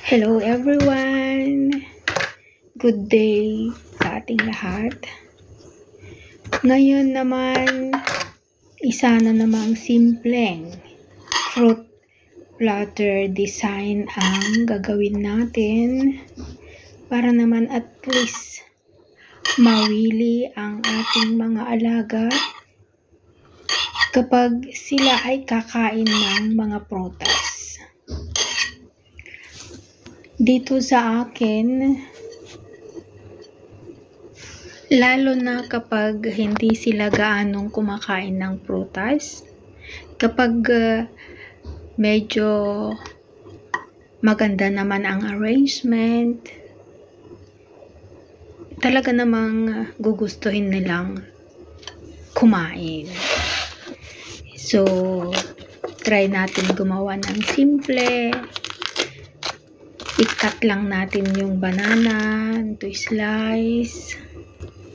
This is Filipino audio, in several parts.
Hello everyone! Good day sa ating lahat. Ngayon naman, isa na namang simpleng fruit platter design ang gagawin natin para naman at least mawili ang ating mga alaga kapag sila ay kakain ng mga prutas. Dito sa akin, lalo na kapag hindi sila gaanong kumakain ng prutas, kapag medyo maganda naman ang arrangement, talaga namang gugustuhin nilang kumain. So, try natin gumawa ng simple. I-cut lang natin yung banana into slice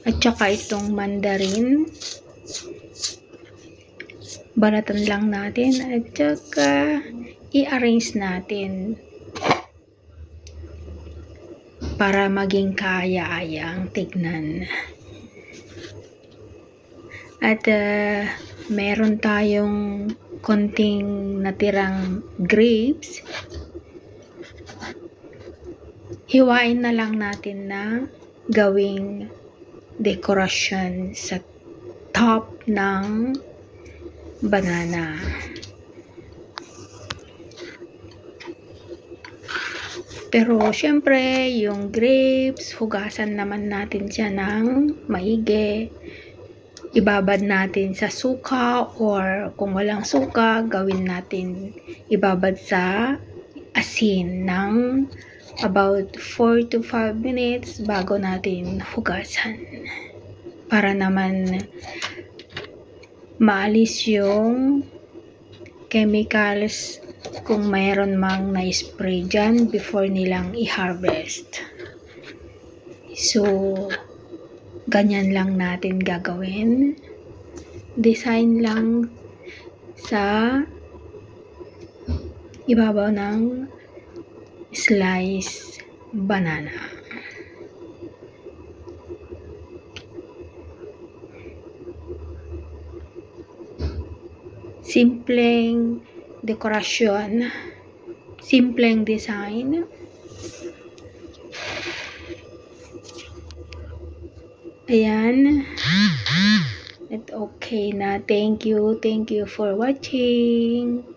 at saka itong mandarin. Balatan lang natin at saka i-arrange natin para maging kaaya-ayang tignan. At meron tayong konting natirang grapes. Hiwain na lang natin na gawing dekorasyon sa top ng banana. Pero syempre, yung grapes, hugasan naman natin siya ng maigi. Ibabad natin sa suka or kung walang suka, gawin natin ibabad sa asin ng about 4 to 5 minutes bago natin hugasan para naman maalis yung chemicals kung mayroon mang na-spray dyan before nilang i-harvest. So, ganyan lang natin gagawin. Design lang sa ibabaw ng slice banana. Simpleng dekorasyon, simpleng design. Ayan. At okay na. Thank you for watching.